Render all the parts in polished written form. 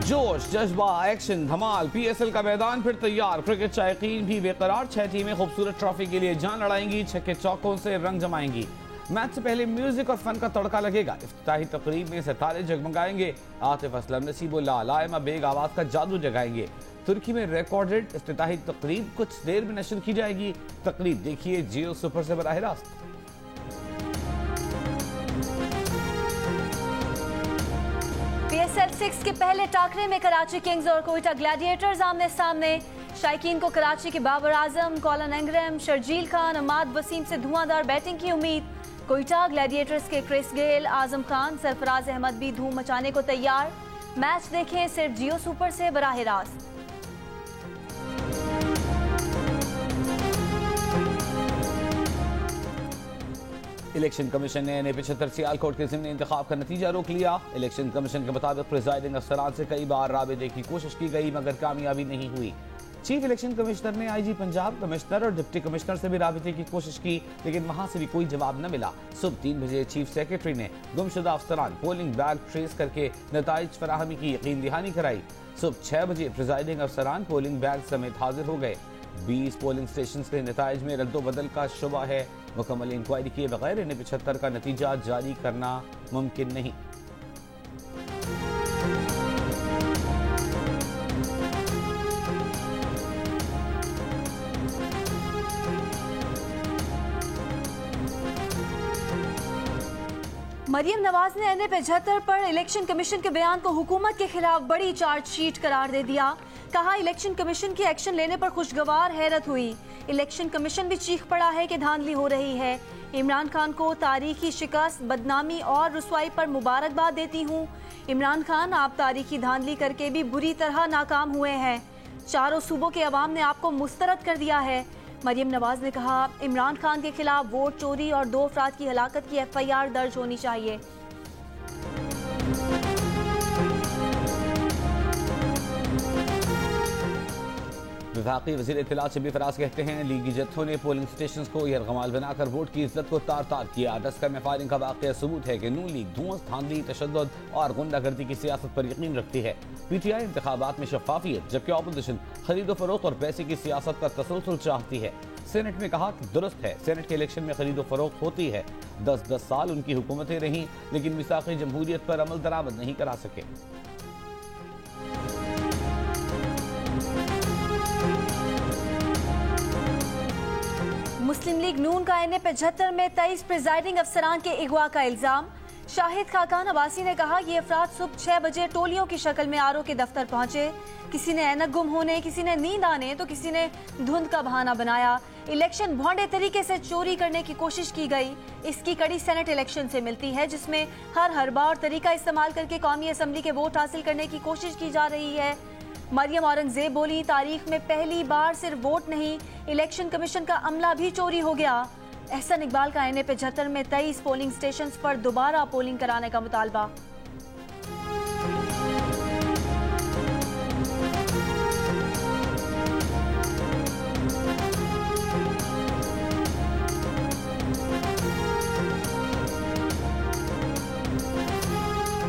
जोश, जज्बा, एक्शन, धमाल, पीएसएल का मैदान फिर तैयार। क्रिकेट शायकीन भी बेकरार। 6 टीमें खूबसूरत ट्रॉफी के लिए जान लड़ाएंगी, छक्के चौकों से रंग जमाएंगी। मैच से पहले म्यूजिक और फन का तड़का लगेगा। इफ्तिताही तकरीब में सितारे जगमगाएंगे। आतिफ असलम, नसीबुल्लाह, लाइमा बेग आवाज का जादू जगाएंगे। तुर्की में रिकॉर्डेड इफ्तिताही तकरीब कुछ देर में नशर की जाएगी। तकरीब देखिए जियो सुपर से बराह रास्त। PSL 6 के पहले टाकरे में कराची किंग्स और कोयटा ग्लैडिएटर्स आमने सामने। शायकीन को कराची के बाबर आजम, कॉलन एंग्रैम, शर्जील खान, अमाद वसीम से धुआंधार बैटिंग की उम्मीद। कोयटा ग्लैडिएटर्स के क्रिस गेल, आजम खान, सरफराज अहमद भी धूम मचाने को तैयार। मैच देखें सिर्फ जियो सुपर से बराह रास्त। इलेक्शन कमीशन ने 75 सियालकोट के ज़िमनी इंतखाब का नतीजा रोक लिया। इलेक्शन कमीशन के मुताबिक प्रिजाइडिंग अफसरान से कई बार राबिते की कोशिश की गई मगर कामयाबी नहीं हुई। चीफ इलेक्शन कमिश्नर ने IG पंजाब, कमिश्नर और डिप्टी कमिश्नर से भी राबिते की कोशिश की लेकिन वहां से भी कोई जवाब न मिला। सुबह 3 बजे चीफ सेक्रेटरी ने गुमशुदा अफसरान पोलिंग बैग ट्रेस करके नताइज फराहमी की यकीन दहानी कराई। सुबह 6 बजे प्रिजाइडिंग अफसरान पोलिंग बैग समेत हाजिर हो गए। 20 पोलिंग स्टेशन के नताइज में रद्दोबदल का शुबा है। मुकम्मल इंक्वायरी किए बगैर इन्हें 75 का नतीजा जारी करना मुमकिन नहीं। मरियम नवाज ने NA-75 पर इलेक्शन कमीशन के बयान को हुकूमत के खिलाफ बड़ी चार्जशीट करार दे दिया। कहा इलेक्शन कमीशन की एक्शन लेने पर खुशगवार हैरत हुई। इलेक्शन कमीशन भी चीख पड़ा है कि धांधली हो रही है। इमरान खान को तारीखी शिकस्त, बदनामी और रुसवाई पर मुबारकबाद देती हूँ। इमरान खान, आप तारीखी धांधली करके भी बुरी तरह नाकाम हुए हैं। चारों सूबों के अवाम ने आपको मुस्तरद कर दिया है। मरियम नवाज ने कहा इमरान खान के खिलाफ वोट चोरी और 2 अफराद की हलाकत की FIR दर्ज होनी चाहिए। विफाकी वज़ीर इत्तलात शबी फराज कहते हैं लीगी जत्थों ने पोलिंग स्टेशन को यरगमाल बनाकर वोट की इज्जत को तार तार किया। डस्कर में फायरिंग का वाक़या सबूत है कि नून लीग धुआं, धांधली, तशद्दुद और गुंडागर्दी की सियासत पर यकीन रखती है। PTI इंतखाबात में शफाफियत जबकि अपोजिशन खरीदो फरोख्त और पैसे की सियासत का तसलसल चाहती है। सेनेट में कहा कि दुरुस्त है, सेनेट के इलेक्शन में खरीदो फरोख्त होती है। 10 साल उनकी हुकूमतें रहीं लेकिन मिसाक़े जमहूरियत पर अमल दरामद नहीं करा सके। मुस्लिम लीग नून का NA-75 में 23 प्रिजाइडिंग अफसरान के अगवा का इल्जाम। शाहिद खाकान अब्बासी ने कहा ये अफराद सुबह 6 बजे टोलियों की शक्ल में RO के दफ्तर पहुंचे। किसी ने ऐनक गुम होने, किसी ने नींद आने तो किसी ने धुंध का बहाना बनाया। इलेक्शन भोंडे तरीके से चोरी करने की कोशिश की गई। इसकी कड़ी सेनेट इलेक्शन से मिलती है जिसमें हर हरबा और तरीका इस्तेमाल करके कौमी असम्बली के वोट हासिल करने की कोशिश की जा रही है। मरियम औरंगजेब बोली तारीख में पहली बार सिर्फ वोट नहीं, इलेक्शन कमीशन का अमला भी चोरी हो गया। एहसन इकबाल का NA-75 में 23 पोलिंग स्टेशन पर दोबारा पोलिंग कराने का मुतालबा।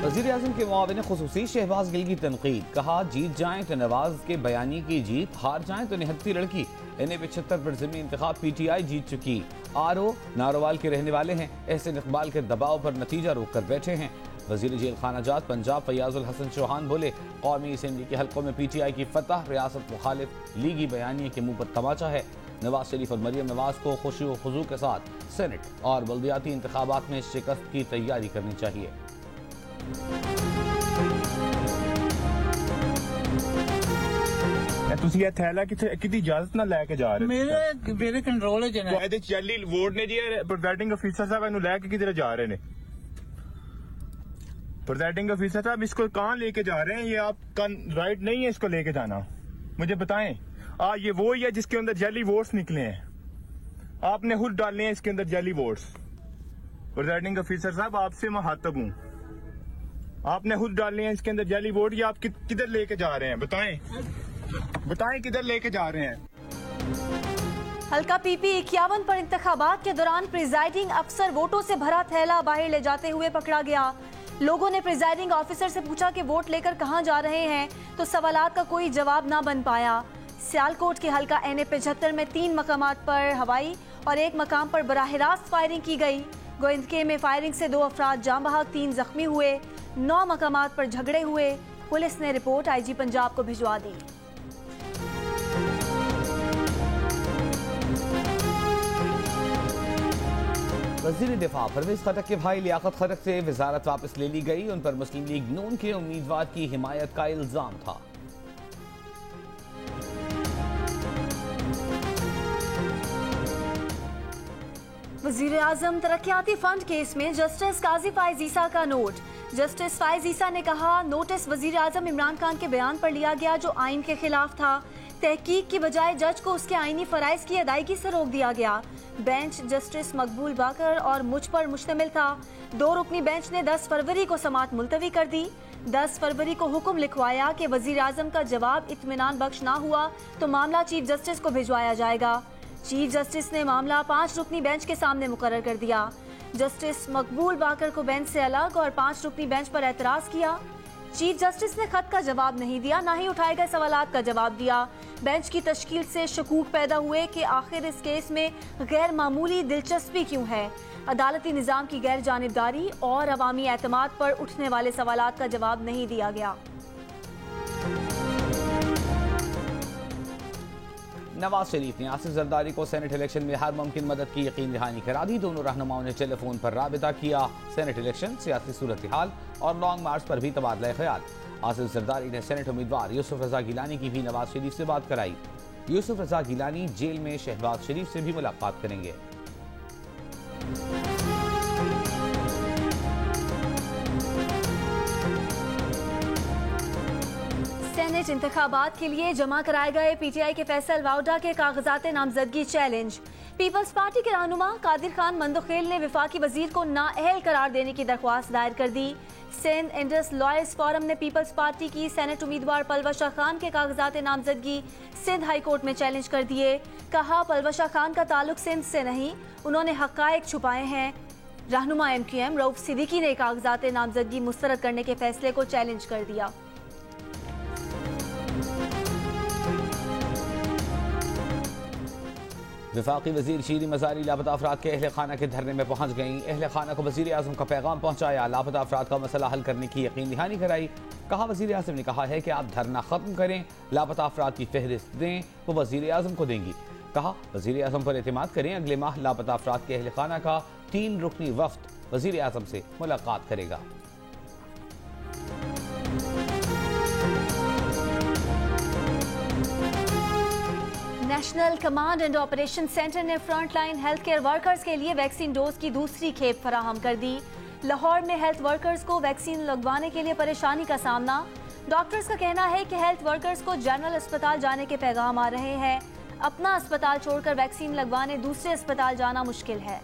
वज़ीर-ए-आज़म के मुआविन खुसूसी शहबाज गिल की तनकीद। कहा जीत जाएं तो नवाज के बयानी की जीत, हार जाएं तो निहत्ती लड़की। NA-75 पर ज़िमनी इंतखाब PTI जीत चुकी। RO नारोवाल के रहने वाले हैं। एहसन इकबाल के दबाव पर नतीजा रोक कर बैठे हैं। वज़ीर जेल खानाजात पंजाब फयाजुल हसन चौहान बोले कौमी असम्बली के हल्कों में PTI की फतह रियासत मुखालिफ लीगी बयानी के मुंह पर तमाचा है। नवाज शरीफ और मरियम नवाज को खुशी व खुजू के साथ सेनेट और बल्दियाती इंतखाबात में शिकस्त की तैयारी करनी चाहिए। ਤੁਸੀਂ ਇਹ ਥੈਲਾ ਕਿਤੇ ਇਜਾਜ਼ਤ ਨਾਲ ਲੈ ਕੇ ਜਾ ਰਹੇ मेरे कंट्रोल है ਹੋ ਇਹਦੇ ਚੱਲੀ ਵੋਟ ਨੇ ਜੀ ਪ੍ਰੈਜ਼ਾਈਡਿੰਗ ਅਫੀਸਰ ਸਾਹਿਬ ਇਹਨੂੰ ਲੈ ਕੇ ਕਿਧਰ ਜਾ ਰਹੇ ਨੇ प्रेसिडेंट ऑफिसर साहब इसको कहाँ लेके जा रहे हैं ये आपका राइट नहीं है इसको लेके जाना मुझे बताएं ये वो ही है जिसके अंदर जैली वोट्स निकले हैं आपने खुद डालने हैं इसके अंदर जैली वोट्स प्रेसिडेंट ऑफिसर साहब आपसे मुखातब हूँ आपने खुद डालने हैं इसके अंदर जैली वोट ये आप किधर लेके जा रहे हैं बताएं किधर लेके जा रहे हैं। हल्का PP 51 पर इंतखाबात के दौरान प्रिजाइडिंग अफसर वोटों से भरा थैला बाहर ले जाते हुए पकड़ा गया। लोगों ने प्रिजाइडिंग ऑफिसर से पूछा कि वोट लेकर कहां जा रहे हैं, तो सवालात का कोई जवाब ना बन पाया। सियालकोट के हल्का NA 75 में 3 मकामात पर हवाई और 1 मकाम पर बराह रास्त फायरिंग की गई। गोविंदके में फायरिंग से 2 अफराद जाँ बहक, 3 जख्मी हुए। 9 मकामात पर झगड़े हुए। पुलिस ने रिपोर्ट IG पंजाब को भिजवा दी। वज़ीर दिफा परवेज खटक के भाई लियाकत खटक से वजारत वापस ले ली गई। उन पर मुस्लिम लीग नून के उम्मीदवार की हिमायत का इल्जाम था। वज़ीर आज़म तरक्याती फंड केस में जस्टिस काजी फाइज ईसा का नोट। जस्टिस फाइज ईसा ने कहा, नोटिस वज़ीर आज़म इमरान खान के बयान पर लिया गया जो आइन के खिलाफ था। तहकीक की बजाय जज को उसके आइनी फराइज की अदायगी से रोक दिया गया। बेंच जस्टिस मकबूल बाकर और मुझ पर मुश्तमिल था। 2 रुकनी बेंच ने 10 फरवरी को समाअत मुलतवी कर दी। 10 फरवरी को हुक्म लिखवाया कि वज़ीर आज़म का जवाब इत्मीनान बख्श ना हुआ तो मामला चीफ जस्टिस को भिजवाया जाएगा। चीफ जस्टिस ने मामला 5 रुकनी बेंच के सामने मुकर्रर कर दिया। जस्टिस मकबूल बाकर को बेंच से अलग और 5 रुकनी बेंच पर एतराज किया। चीफ जस्टिस ने खत का जवाब नहीं दिया, ना ही उठाए गए सवालात का जवाब दिया। बेंच की तश्कील से शकूक पैदा हुए कि आखिर इस केस में गैर मामूली दिलचस्पी क्यों है। अदालती निज़ाम की गैर जानिबदारी और अवामी एतमाद पर उठने वाले सवालात का जवाब नहीं दिया गया। नवाज शरीफ ने आसिफ जरदारी को सेनेट इलेक्शन में हर मुमकिन मदद की यकीन दहानी करा दी। दोनों रहनुमाओं ने टेलीफोन पर राबिता किया। सेनेट इलेक्शन, सियासी सूरत हाल और लॉन्ग मार्च पर भी तबादला ख्याल। आसिफ जरदारी ने सेनेट उम्मीदवार यूसुफ रजा गिलानी की भी नवाज शरीफ से बात कराई। यूसुफ रजा गिलानी जेल में शहबाज शरीफ से भी मुलाकात करेंगे। सेनेट इंतखाबात के लिए जमा कराए गए PTI के फैसल वाउडा के कागजात नामजदगी चैलेंज। पीपल्स पार्टी के रहनुमा कादिर खान मंदोखेल ने वफाकी वजीर को नाअहल करार देने की दरख्वास्त दायर कर दी। सिंध इंडस लॉयर्स फोरम ने पीपल्स पार्टी की सेनेट उम्मीदवार पलवशा खान के कागजात नामजदगी सिंध हाई कोर्ट में चैलेंज कर दिए। कहा, पलवशा खान का ताल्लुक सिंध से नहीं, उन्होंने हकायक छुपाए हैं। रहनुमा MQM रऊफ सिद्दीकी ने कागजात नामजदगी मुस्तरद करने के फैसले को चैलेंज कर दिया। वफाकी वजीर शीरी मजारी लापता अफराद के अहल खाना के धरने में पहुंच गईं। अहल खाना को वजीर आज़म का पैगाम पहुंचाया। लापता अफराद का मसला हल करने की यकीन दहानी कराई। कहा, वजीर आज़म ने कहा है कि आप धरना खत्म करें, लापता अफराद की फहरिस्त दें, वो वजीर आज़म को देंगी। कहा, वजीर आज़म पर एतमाद करें, अगले माह लापता अफराद के अहल खाना का 3 रुकनी वफ्द वजीर आज़म से मुलाकात करेगा। National command and operation centre ने फ्रंटलाइन हेल्थ केयर वर्कर्स के लिए वैक्सीन डोज की दूसरी खेप फराहम कर दी। लाहौर में हेल्थ वर्कर्स को वैक्सीन लगवाने के लिए परेशानी का सामना। डॉक्टर्स का कहना है कि हेल्थ वर्कर्स को जनरल अस्पताल जाने के पैगाम आ रहे हैं। अपना अस्पताल छोड़कर वैक्सीन लगवाने दूसरे अस्पताल जाना मुश्किल है।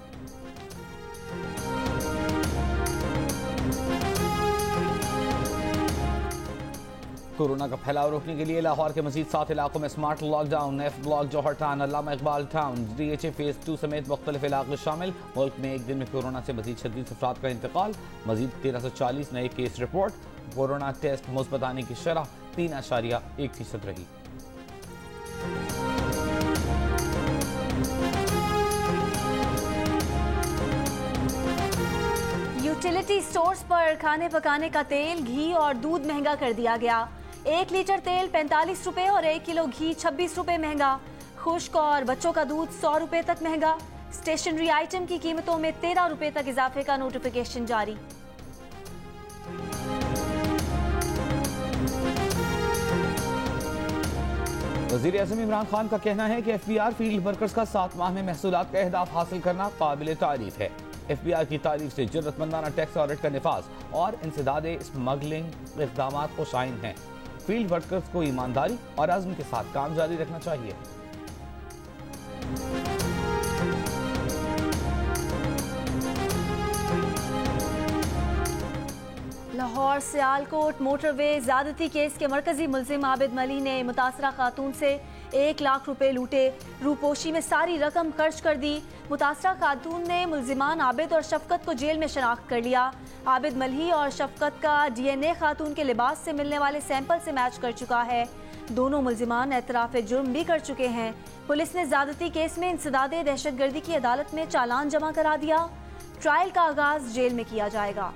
कोरोना का फैलाव रोकने के लिए लाहौर के मजीद 7 इलाकों में स्मार्ट लॉकडाउन। F ब्लॉक, जौहर टाउन, अल्लामा इकबाल टाउन, DHA फेज 2 समेत मुख्तलिफ इलाके शामिल। मुल्क में एक दिन में कोरोना से मजीद 36 अफराद का इंतकाल। मजीद 1340 नए केस रिपोर्ट। कोरोना टेस्ट मुस्बत आने की शरह 3.1% रही। यूटिलिटी स्टोर्स पर खाने पकाने का तेल, घी और दूध महंगा कर दिया गया। 1 लीटर तेल 45 रुपए और 1 किलो घी 26 रुपए महंगा। खुश्क और बच्चों का दूध 100 रुपए तक महंगा। स्टेशनरी आइटम की कीमतों में 13 रुपए तक इजाफे का नोटिफिकेशन जारी। वज़ीर आज़म इमरान खान का कहना है कि FBR फील्ड वर्कर्स का 7 माह में महसूलात का अहदाफ हासिल करना काबिल तारीफ है। FBR की तारीफ से जरूरतमंदाना टैक्स ऑडिट का निफाज और इंसदादे स्मगलिंग इक़दाम को शाइन हैं। फील्ड वर्कर्स को ईमानदारी और अज़्म के साथ काम जारी रखना चाहिए। लाहौर और सियालकोट मोटरवे ज्यादती केस के मरकजी मुलजिम आबिद मली ने मुतासरा खातून से 1 लाख रुपए लूटे, रूपोशी में सारी रकम खर्च कर दी। मुतासरा खातून ने मुलजिमान आबिद और शफकत को जेल में शनाख्त कर लिया। आबिद मलही और शफकत का DNA खातून के लिबास से मिलने वाले सैंपल से मैच कर चुका है। दोनों मुलजिमान एतराफ़ जुर्म भी कर चुके हैं। पुलिस ने ज्यादती केस में इंसदादे दहशतगर्दी की अदालत में चालान जमा करा दिया। ट्रायल का आगाज जेल में किया जाएगा।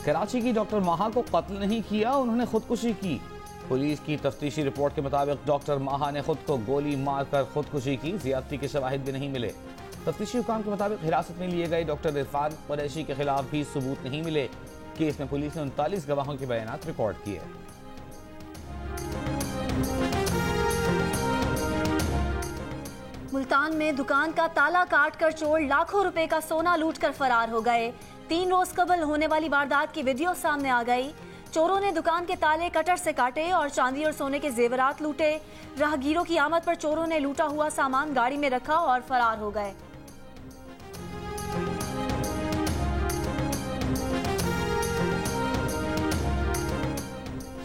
कराची की डॉक्टर माहा को कत्ल नहीं किया, उन्होंने खुदकुशी की। पुलिस की तफ्तीशी रिपोर्ट के मुताबिक डॉक्टर माहा ने खुद को गोली मारकर खुदकुशी की। ज्यादती के शवाहिद भी नहीं मिले। तफ्तीशी हुकाम के मुताबिक हिरासत में लिए गए डॉक्टर इरफान कुरैशी के खिलाफ भी सबूत नहीं मिले। केस में पुलिस ने 39 गवाहों के बयान रिकॉर्ड किए। मुल्तान में दुकान का ताला काटकर चोर लाखों रुपए का सोना लूटकर फरार हो गए। 3 रोज कबल होने वाली वारदात की वीडियो सामने आ गई। चोरों ने दुकान के ताले कटर से काटे और चांदी और सोने के जेवरात लूटे। राहगीरों की आमद पर चोरों ने लूटा हुआ सामान गाड़ी में रखा और फरार हो गए।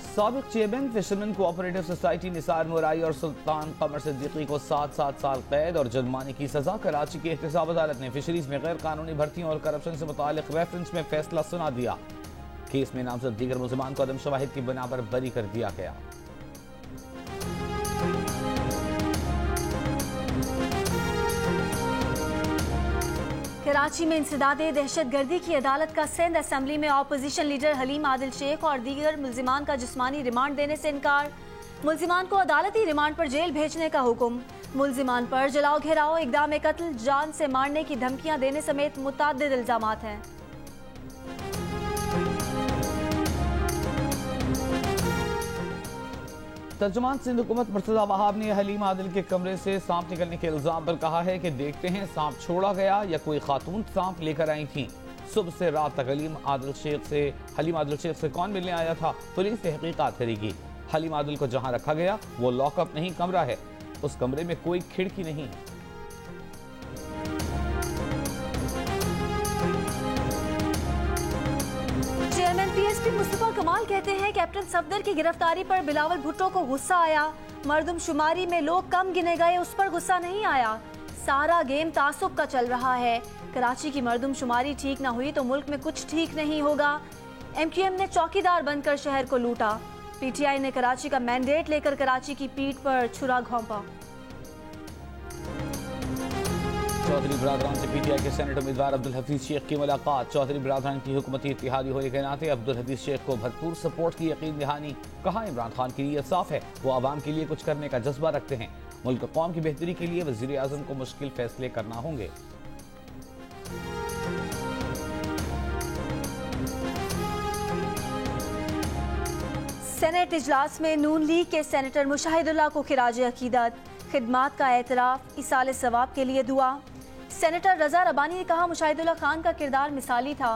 साबिक chairman fisherman cooperative society Nisar Murai और सुल्तान कमर सिद्दीकी को 7-7 साल कैद और जुर्माने की सजा। कराची की एहतसाब अदालत ने फिशरीज में गैर कानूनी भर्तियों और करप्शन से मुतालिक रेफरेंस में फैसला सुना दिया। केस में नामजद दीगर मुल्जिमान को अदम शवाहिद की बिना पर बरी कर दिया गया। कराची में इंसदादे दहशतगर्दी की अदालत का सिंध असेंबली में ऑपोजिशन लीडर हलीम आदिल शेख और दीगर मुल्जिमान का जिस्मानी रिमांड देने से इनकार। मुल्जिमान को अदालती रिमांड पर जेल भेजने का हुक्म। मुल्जिमान पर जलाओ घेराव, इक़दाम कत्ल, जान से मारने की धमकियां देने समेत मुतअद्दिद इल्जामात हैं। तर्जुमान सिंध हुकूमत मुर्तज़ा वहाब ने हलीम आदिल के कमरे से सांप निकलने के इल्जाम पर कहा है कि देखते हैं सांप छोड़ा गया या कोई खातून सांप लेकर आई थी। सुबह से रात तक हलीम आदिल शेख से कौन मिलने आया था, पुलिस तहकीकात करेगी। हलीम आदिल को जहां रखा गया वो लॉकअप नहीं कमरा है, उस कमरे में कोई खिड़की नहीं है। चेयरमैन PSP मुस्तफा कमाल कहते हैं कैप्टन सफदर की गिरफ्तारी पर बिलावल भुट्टो को गुस्सा आया। मर्दमशुमारी में लोग कम गिने गए, उस पर गुस्सा नहीं आया। सारा गेम तासुब का चल रहा है। कराची की मर्दमशुमारी ठीक ना हुई तो मुल्क में कुछ ठीक नहीं होगा। MQM ने चौकीदार बनकर शहर को लूटा। PTI ने कराची का मैंडेट लेकर कराची की पीठ पर छुरा घोंपा। चौधरी बरादरान से PTI के सेनेट उम्मीदवार अब्दुल हफीज शेख की मुलाकात। चौधरी बरादरान की हुकूमती इत्तेहादी होने के नाते अब्दुल हफीज शेख को भरपूर सपोर्ट की यकीन दहानी। कहा इमरान खान की नीयत साफ है, वो आवाम के लिए कुछ करने का जज्बा रखते हैं। मुल्क कौम की बेहतरी के लिए वज़ीर आज़म को मुश्किल फैसले करना होंगे। सेनेट इजलास में नून लीग के सेनेटर मुशाहिदुल्लाह को खिराज अकीदत, खिदमात का एतराफ, इसाले सवाब के लिए दुआ। सेनेटर रजा रबानी ने कहा मुशाहिदुल्लाह खान का किरदार मिसाली था।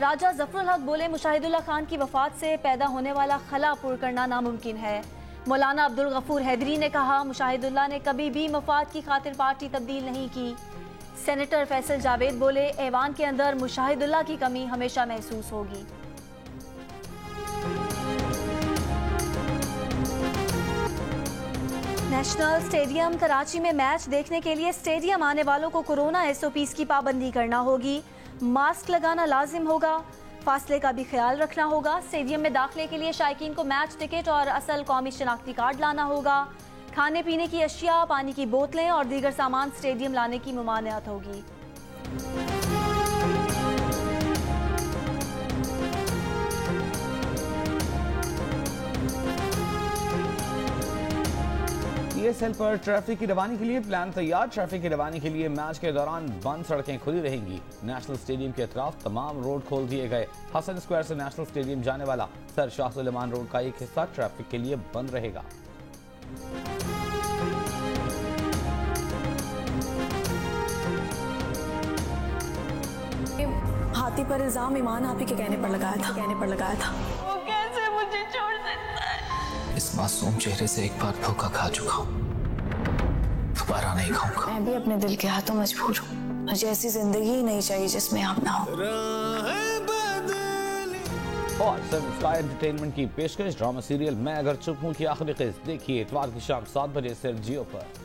राजा जफरुल हक बोले मुशाहिदुल्लाह खान की वफात से पैदा होने वाला खला पूर करना नामुमकिन है। मौलाना अब्दुल गफूर हैदरी ने कहा मुशाहिदुल्लाह ने कभी भी मफाद की खातिर पार्टी तब्दील नहीं की। सेनेटर फैसल जावेद बोले ऐवान के अंदर मुशाहिदुल्लाह की कमी हमेशा महसूस होगी। नेशनल स्टेडियम कराची में मैच देखने के लिए स्टेडियम आने वालों को कोरोना SOPs की पाबंदी करना होगी। मास्क लगाना लाजिम होगा, फासले का भी ख्याल रखना होगा। स्टेडियम में दाखिले के लिए शायकीन को मैच टिकट और असल कौमी शनाख्ती कार्ड लाना होगा। खाने पीने की अशिया, पानी की बोतलें और दीगर सामान स्टेडियम लाने की ममानियत होगी। PSL पर ट्रैफिक की रवानी के लिए प्लान तैयार। ट्रैफिक की रवानी के लिए मैच के दौरान बंद सड़कें खुली रहेंगी। नेशनल स्टेडियम के अतराफ तमाम रोड खोल दिए गए। हसन स्क्वायर से नेशनल स्टेडियम जाने वाला सर शाह सुलेमान रोड का एक हिस्सा ट्रैफिक के लिए बंद रहेगा। हाथी पर इल्जाम ईमान आप ही के कहने पर लगाया था। वो कैसे मुझे छोड़ सकता है? इस मासूम चेहरे से एक बार धोखा खा चुका हूँ, दोबारा नहीं खाऊंगा। मैं भी अपने दिल के हाथों मजबूर हूँ। मुझे ऐसी जिंदगी ही नहीं चाहिए जिसमें आप ना हो। और सन स्काई एंटरटेनमेंट की पेशकश ड्रामा सीरियल मैं अगर चुप हूं की आखिरी किस्त देखिए इतवार की शाम 7 बजे सिर्फ जियो पर।